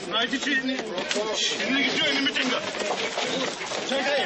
Знаете, че не ги чуем митинга. Чакай!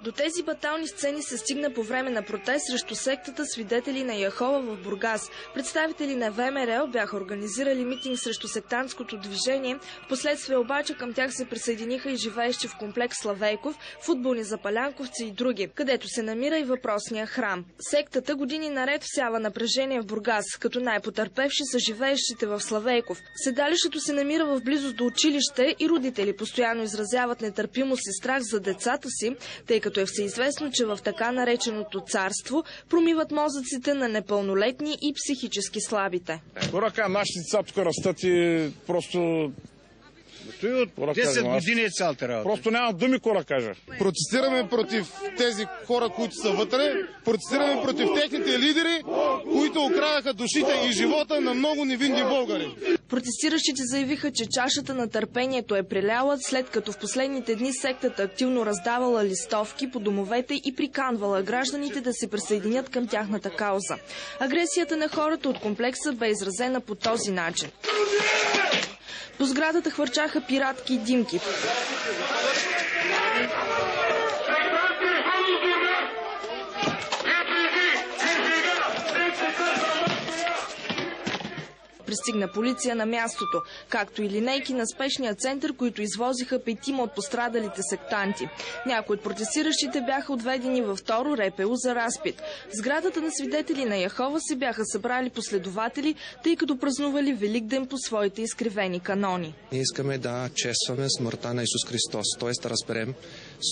До тези батални сцени се стигна по време на протест срещу сектата Свидетели на Яхова в Бургас. Представители на ВМРО бяха организирали митинг срещу сектантското движение. Впоследствие обаче към тях се присъединиха и живеещи в комплекс Славейков, футболни запалянковци и други, където се намира и въпросния храм. Сектата години наред всява напрежение в Бургас, като най-потърпевши са живеещите в Славейков. Седалището се намира в близост до училище и родители постоянно изразяват нетърпимост и страх за децата си, тъй като е всеизвестно, че в така нареченото царство промиват мозъците на непълнолетни и психически слабите. Корака, нашите деца тук растат и просто... 10 години е цялата работа. Просто няма думи, кора кажа. Протестираме против тези хора, които са вътре, протестираме против техните лидери, които украдаха душите и живота на много невинни българи. Протестиращите заявиха, че чашата на търпението е преляла, след като в последните дни сектата активно раздавала листовки по домовете и приканвала гражданите да се присъединят към тяхната кауза. Агресията на хората от комплекса бе изразена по този начин. По сградата хвърчаха пиратки и димки. Пристигна полиция на мястото, както и линейки на спешния център, които извозиха 5 от пострадалите сектанти. Някои от протестиращите бяха отведени във второ РПУ за разпит. В сградата на Свидетели на Яхова се бяха събрали последователи, тъй като празнували Великден по своите изкривени канони. Ние искаме да честваме смъртта на Исус Христос, т.е. да разберем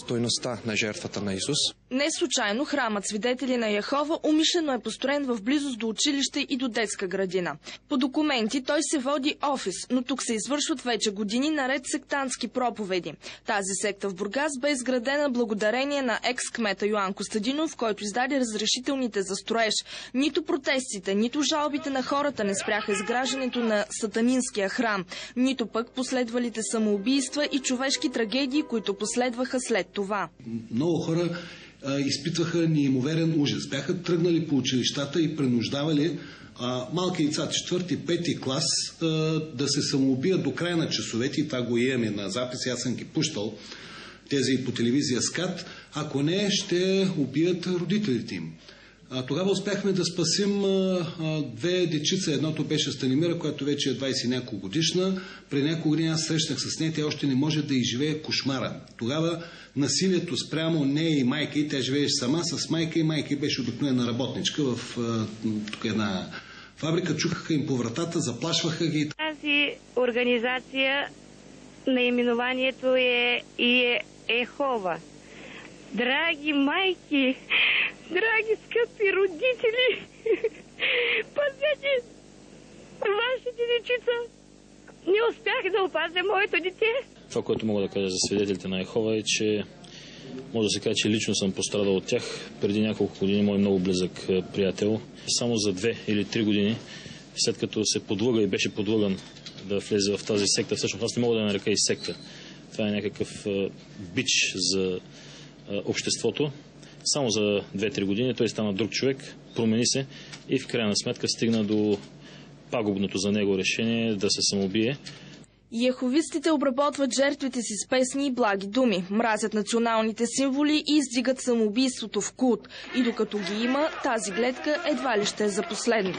стойността на жертвата на Исус. Не случайно храмът Свидетели на Яхова умишлено е построен в близост до училище и до детска градина. По документи той се води офис, но тук се извършват вече години наред сектантски проповеди. Тази секта в Бургас бе изградена благодарение на екс-кмета Йоан Костадинов, който издаде разрешителните за строеж. Нито протестите, нито жалбите на хората не спряха изграждането на сатанинския храм, нито пък последвалите самоубийства и човешки трагедии, които последваха след това. Много хора изпитваха неимоверен ужас. Бяха тръгнали по училищата и принуждавали малки деца, 4-5 клас, да се самоубият до края на часовете, и това го имаме на записи, аз съм ги пущал тези по телевизия СКАТ, ако не, ще убият родителите им. Тогава успяхме да спасим 2 дечица. Едното беше Станимира, която вече е 20 няколко годишна. При няколко години аз срещнах с нея, тя още не може да изживее кошмара. Тогава насилието спрямо нея и майка, и тя живееше сама с майка, и майка беше обикновена работничка в тук една фабрика, чукаха им по вратата, заплашваха ги. Тази организация, наименованието е Ехова. Драги майки, драги скъпи родители, пазете вашите дечица. Не успях да опазя моето дете. Това, което мога да кажа за свидетелите на Ехова е, че може да се каже, че лично съм пострадал от тях. Преди няколко години мой много близък приятел, само за 2 или 3 години, след като се подлъга и беше подлъган да влезе в тази секта, всъщност аз не мога да нарека и секта. Това е някакъв бич за обществото. Само за 2-3 години той стана друг човек, промени се и в крайна сметка стигна до пагубното за него решение да се самоубие. Яховистите обработват жертвите си с песни и благи думи, мразят националните символи и издигат самоубийството в култ. И докато ги има, тази гледка едва ли ще е за последно.